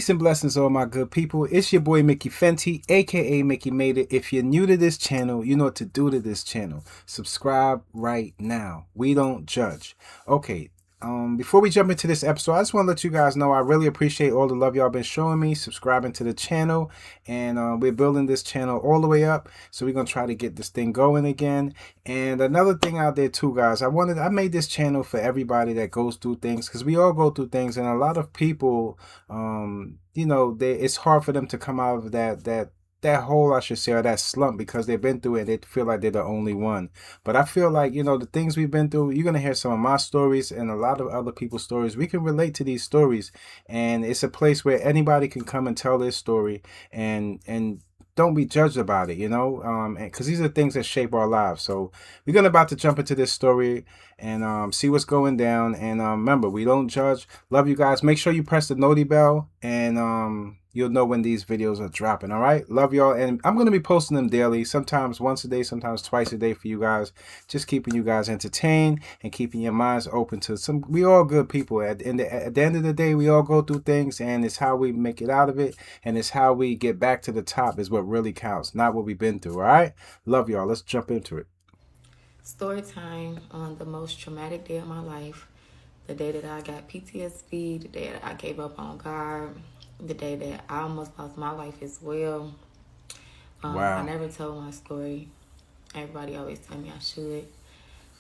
Peace and blessings, all my good people. It's your boy Mickey Fenty, aka Mickey Made It. If you're new to this channel, you know what to do to this channel. Subscribe right now. We don't judge. Okay. Before we jump into this episode, I just want to let you guys know I really appreciate all the love y'all been showing me, subscribing to the channel, and we're building this channel all the way up. So we're gonna try to get this thing going again. And another thing out there too, guys, I made this channel for everybody that goes through things, because we all go through things, and a lot of people, you know, it's hard for them to come out of that hole, I should say, or that slump, because they've been through it. They feel like they're the only one. But I feel like, you know, the things we've been through, you're going to hear some of my stories and a lot of other people's stories. We can relate to these stories, and it's a place where anybody can come and tell their story and don't be judged about it, you know, because these are things that shape our lives. So we're gonna about to jump into this story and see what's going down. And remember, we don't judge. Love you guys. Make sure you press the noti bell, and you'll know when these videos are dropping. All right, love y'all, and I'm gonna be posting them daily, sometimes once a day, sometimes twice a day for you guys, just keeping you guys entertained and keeping your minds open to some. We all good people. At the end of the day, we all go through things, and it's how we make it out of it, and it's how we get back to the top is what really counts, not what we've been through. All right, love y'all. Let's jump into it. Story time on the most traumatic day of my life, the day that I got PTSD, the day that I gave up on God, the day that I almost lost my life as well. I Wow. never told my story. Everybody always tell me I should,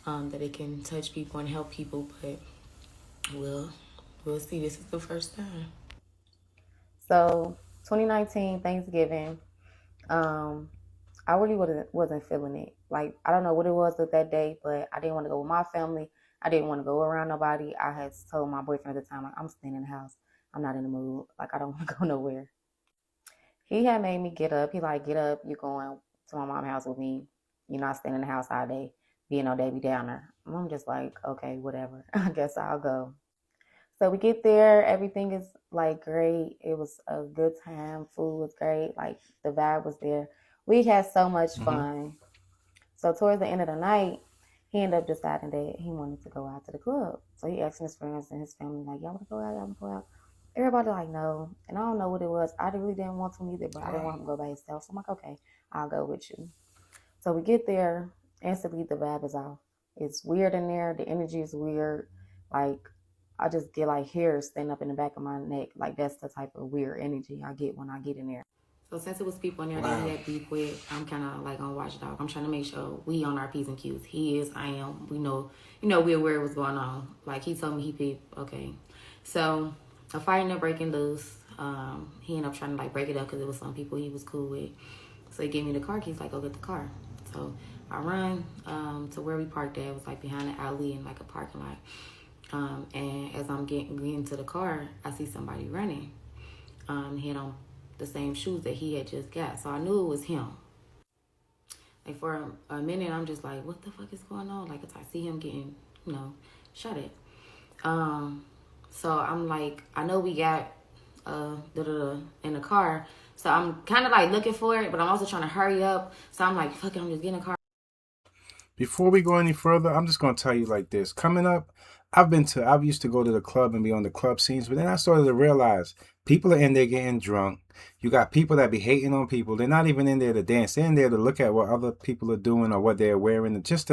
that it can touch people and help people, but we'll see. This is the first time. So 2019 Thanksgiving, I really wasn't feeling it. Like, I don't know what it was with that day, but I didn't want to go with my family. I didn't want to go around nobody. I had told my boyfriend at the time, like, I'm staying in the house. I'm not in the mood. Like, I don't want to go nowhere. He had made me get up. He like, get up. You going to my mom's house with me. You're not staying in the house all day, being no Debbie Downer. I'm just like, okay, whatever. I guess I'll go. So we get there. Everything is like great. It was a good time. Food was great. Like, the vibe was there. We had so much fun. So towards the end of the night, he ended up deciding that he wanted to go out to the club. So he asked his friends and his family, like, y'all want to go out? Y'all want to go out? Everybody like, no. And I don't know what it was. I really didn't want to either, but I didn't want him to go by himself. So I'm like, okay, I'll go with you. So we get there. Instantly, the vibe is off. It's weird in there. The energy is weird. Like, I just get like hairs standing up in the back of my neck. Like, that's the type of weird energy I get when I get in there. So since it was people in there that he had beef with, I'm kind of like on watchdog. I'm trying to make sure we on our P's and Q's. He is, I am. We know, we're aware of what's going on. Like, he told me he peeped. Okay. So a fight ended up breaking loose. He ended up trying to like break it up because it was some people he was cool with. So he gave me the car keys, like, go get the car. So I run to where we parked at. It was like behind the alley in like a parking lot. And as I'm getting to the car, I see somebody running. He had on the same shoes that he had just got. So I knew it was him. Like, for a minute, I'm just like, what the fuck is going on? Like, I see him getting, shot at. So I'm like, I know we got in the car. So I'm kind of like looking for it, but I'm also trying to hurry up. So I'm like, fuck it, I'm just getting a car. Before we go any further, I'm just going to tell you like this. Coming up, I've used to go to the club and be on the club scenes, but then I started to realize people are in there getting drunk. You got people that be hating on people. They're not even in there to dance. They're in there to look at what other people are doing or what they're wearing. And just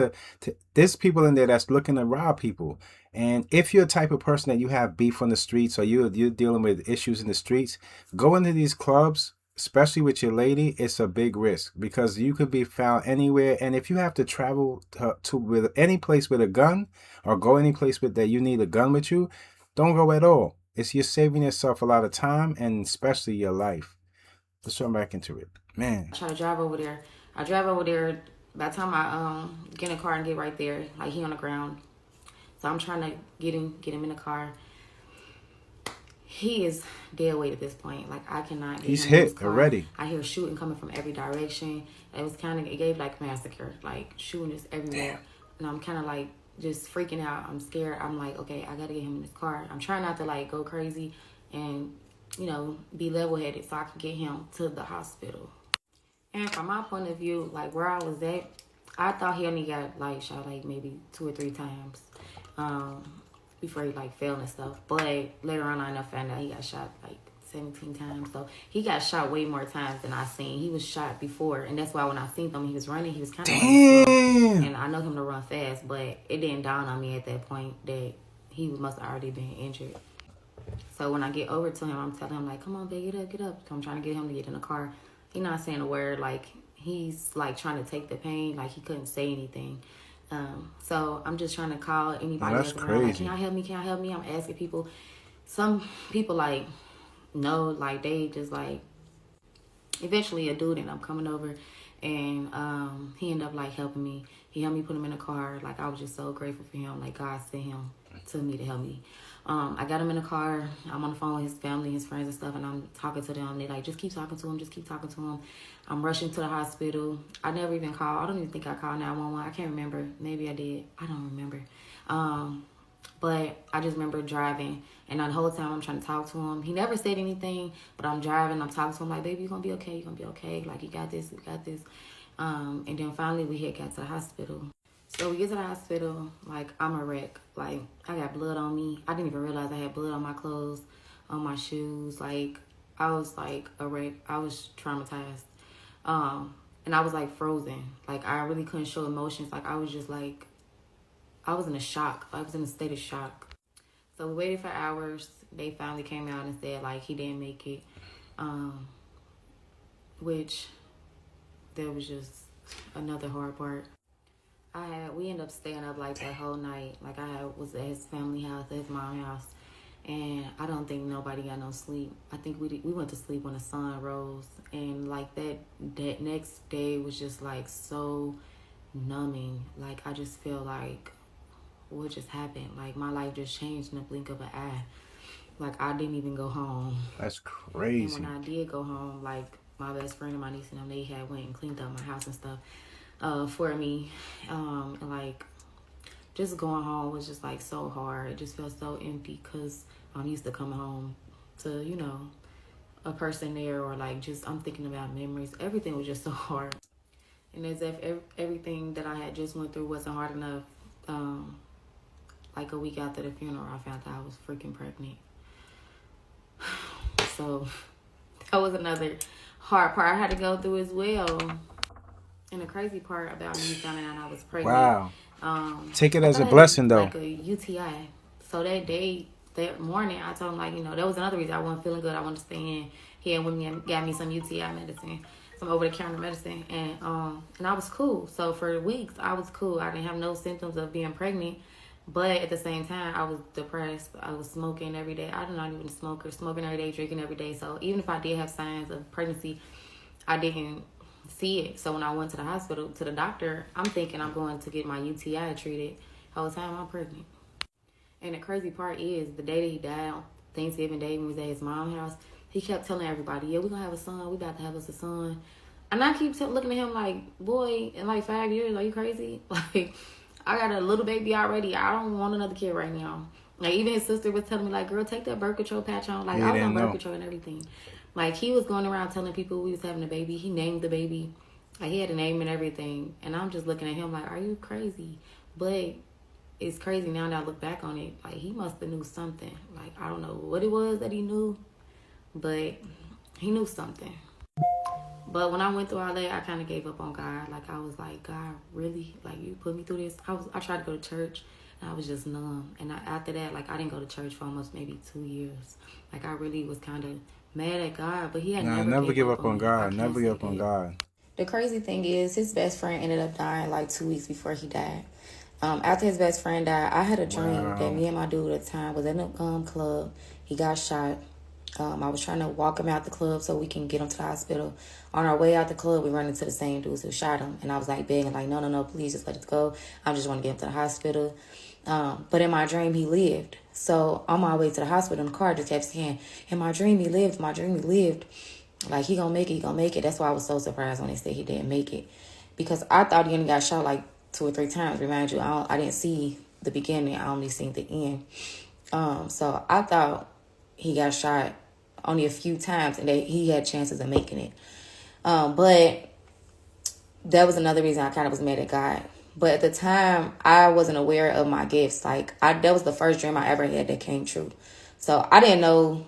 there's people in there that's looking to rob people. And if you're a type of person that you have beef on the streets, or you're dealing with issues in the streets, go into these clubs, especially with your lady. It's a big risk, because you could be found anywhere. And if you have to travel to with any place with a gun, or go any place with that you need a gun with you, don't go at all. You're saving yourself a lot of time, and especially your life. Let's jump back into it, man. I try to drive over there. I drive over there. By the time I get in the car and get right there, like, he on the ground. So I'm trying to get him in the car. He is dead weight at this point. Like, I cannot get He's him in his hit car. already. I hear shooting coming from every direction. It gave like massacre, like shooting just everywhere. And I'm kind of like just freaking out. I'm scared. I'm like, okay, I gotta get him in his car. I'm trying not to like go crazy and, be level headed so I can get him to the hospital. And from my point of view, like, where I was at, I thought he only got like shot like maybe 2 or 3 times. Before he like fell and stuff. But later on, I found out he got shot like 17 times. So he got shot way more times than I seen. He was shot before, and that's why when I seen him, he was running. He was kind of running slow, and I know him to run fast, but it didn't dawn on me at that point that he must have already been injured. So when I get over to him, I'm telling him like, "Come on, babe, get up." I'm trying to get him to get in the car. He's not saying a word. Like he's like trying to take the pain. Like he couldn't say anything. So I'm just trying to call anybody that's around. Like, can y'all help me? Can y'all help me? I'm asking people. Some people like no, like they just like. Eventually, a dude ended up coming over, and he ended up like helping me. He helped me put him in a car. Like I was just so grateful for him. Like God sent him to me to help me. I got him in the car. I'm on the phone with his family, his friends and stuff, and I'm talking to them. They like, just keep talking to him. Just keep talking to him. I'm rushing to the hospital. I never even called. I don't even think I called 911. I can't remember. Maybe I did. I don't remember. But I just remember driving, and the whole time I'm trying to talk to him. He never said anything, but I'm driving. I'm talking to him like, baby, you're going to be okay. You're going to be okay. Like, you got this. You got this. And then finally we had got to the hospital. So we get to the hospital, like, I'm a wreck. Like, I got blood on me. I didn't even realize I had blood on my clothes, on my shoes. Like, I was, like, a wreck. I was traumatized. And I was, like, frozen. Like, I really couldn't show emotions. Like, I was just, like, I was in a shock. I was in a state of shock. So we waited for hours. They finally came out and said, like, he didn't make it. Which, there was just another hard part. We ended up staying up like that whole night. Like was at his family house, at his mom's house, and I don't think nobody got no sleep. I think we went to sleep when the sun rose, and like that next day was just like so numbing. Like I just feel like what just happened. Like my life just changed in the blink of an eye. Like I didn't even go home. That's crazy. And when I did go home, like my best friend and my niece and them, they had went and cleaned up my house and stuff. For me, and like just going home was just like so hard. It just felt so empty because I'm used to coming home to a person there, or like just I'm thinking about memories. Everything was just so hard, and as if everything that I had just went through wasn't hard enough. Like a week after the funeral, I found out I was freaking pregnant. So that was another hard part I had to go through as well. And the crazy part about me finding out I was pregnant. Wow. Take it as a blessing, though. Like a UTI. So that morning, I told him, like, that was another reason I wasn't feeling good. I wanted to stay in. He had with me and got me some UTI medicine, some over-the-counter medicine, and I was cool. So for weeks, I was cool. I didn't have no symptoms of being pregnant, but at the same time, I was depressed. I was smoking every day. I'm not even a smoker. Smoking every day, drinking every day. So even if I did have signs of pregnancy, I didn't see it. So when I went to the hospital, to the doctor, I'm thinking I'm going to get my UTI treated. The whole time I'm pregnant. And the crazy part is, the day that he died, on Thanksgiving Day, when we was at his mom's house, he kept telling everybody, yeah, we're going to have a son. We about to have us a son. And I keep looking at him like, boy, in like 5 years, are you crazy? Like, I got a little baby already. I don't want another kid right now. Like, even his sister was telling me, like, girl, take that birth control patch on. Like, I was on birth control and everything. Like, he was going around telling people we was having a baby. He named the baby. Like, he had a name and everything. And I'm just looking at him like, are you crazy? But it's crazy now that I look back on it. Like, he must have knew something. Like, I don't know what it was that he knew, but he knew something. But when I went through all that, I kind of gave up on God. Like, I was like, God, really? Like, you put me through this? I tried to go to church, and I was just numb. And after that, like, I didn't go to church for almost maybe 2 years. Like, I really was kind of mad at God, but he had never give up on God. Never give up on God. The crazy thing is, his best friend ended up dying like 2 weeks before he died. After his best friend died, I had a dream that me and my dude at the time was in a club. He got shot. I was trying to walk him out the club so we can get him to the hospital. On our way out the club, we run into the same dudes who shot him. And I was like begging, like, no, please just let us go. I just want to get him to the hospital. But in my dream, he lived. So on my way to the hospital in the car, I just kept saying, in my dream, he lived. My dream, he lived. Like, he gonna make it, he gonna make it. That's why I was so surprised when they said he didn't make it. Because I thought he only got shot like 2 or 3 times. Remind you, I didn't see the beginning. I only seen the end. So I thought he got shot only a few times and that he had chances of making it. But that was another reason I kind of was mad at God. But at the time, I wasn't aware of my gifts. Like, that was the first dream I ever had that came true. So I didn't know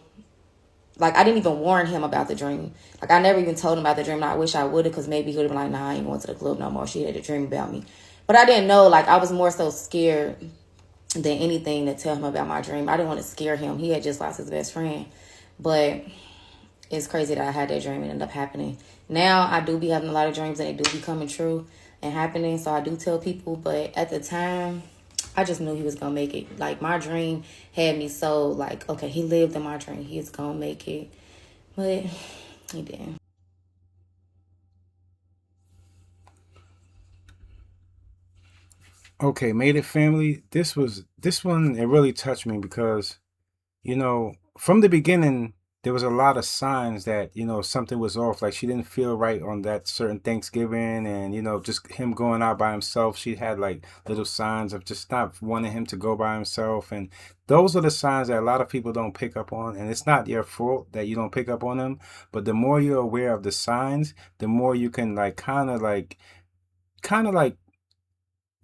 like, I didn't even warn him about the dream. Like, I never even told him about the dream. And I wish I would have, because maybe he would have been like, nah, I ain't going to the club no more. She had a dream about me. But I didn't know. Like, I was more so scared than anything to tell him about my dream. I didn't want to scare him. He had just lost his best friend. But it's crazy that I had that dream and it ended up happening. Now, I do be having a lot of dreams and they do be coming true and happening. So I do tell people. But at the time, I just knew he was gonna make it. Like, my dream had me so like, okay, he lived in my dream. He's gonna make it. But he didn't. Okay, made it family. This one, it really touched me because, from the beginning, there was a lot of signs that, something was off. Like she didn't feel right on that certain Thanksgiving, and, just him going out by himself. She had like little signs of just not wanting him to go by himself. And those are the signs that a lot of people don't pick up on. And it's not your fault that you don't pick up on them. But the more you're aware of the signs, the more you can like kind of like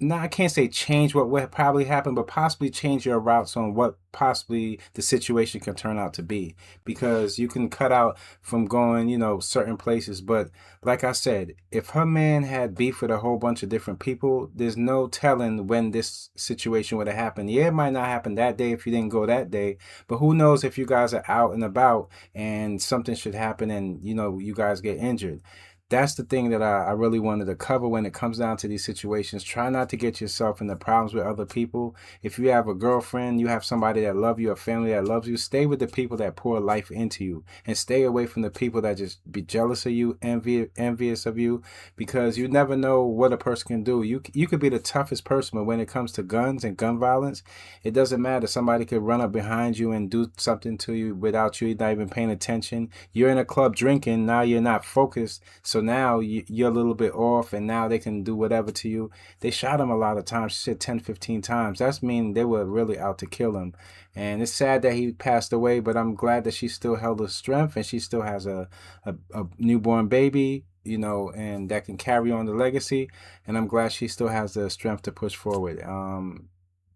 no, I can't say change what would probably happen, but possibly change your routes on what possibly the situation can turn out to be. Because you can cut out from going, certain places. But like I said, if her man had beef with a whole bunch of different people, there's no telling when this situation would have happened. Yeah, it might not happen that day if you didn't go that day, but who knows if you guys are out and about and something should happen and, you guys get injured. That's the thing that I really wanted to cover when it comes down to these situations. Try not to get yourself into problems with other people. If you have a girlfriend, you have somebody that loves you, a family that loves you, stay with the people that pour life into you and stay away from the people that just be jealous of you, envious of you, because you never know what a person can do. You could be the toughest person, but when it comes to guns and gun violence, it doesn't matter. Somebody could run up behind you and do something to you without you not even paying attention. You're in a club drinking, now you're not focused. So now you're a little bit off, and now they can do whatever to you. They shot him a lot of times. She said 10, 15 times. That's mean they were really out to kill him. And it's sad that he passed away, but I'm glad that she still held her strength and she still has a newborn baby, and that can carry on the legacy. And I'm glad she still has the strength to push forward.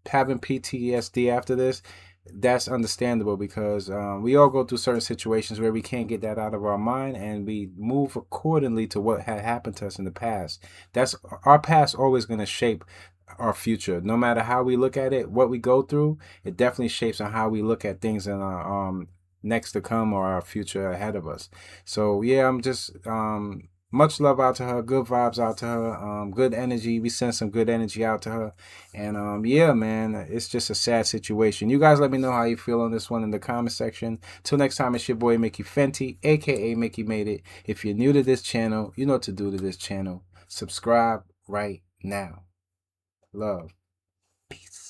Having PTSD after this, that's understandable because we all go through certain situations where we can't get that out of our mind and we move accordingly to what had happened to us in the past. That's our past always going to shape our future. No matter how we look at it, what we go through, it definitely shapes on how we look at things in our next to come or our future ahead of us. So yeah, I'm just much love out to her, good vibes out to her, good energy. We send some good energy out to her. And yeah, man, it's just a sad situation. You guys let me know how you feel on this one in the comment section. Till next time, it's your boy Mickey Fenty, aka Mickey Made It. If you're new to this channel, you know what to do to this channel. Subscribe right now. Love. Peace.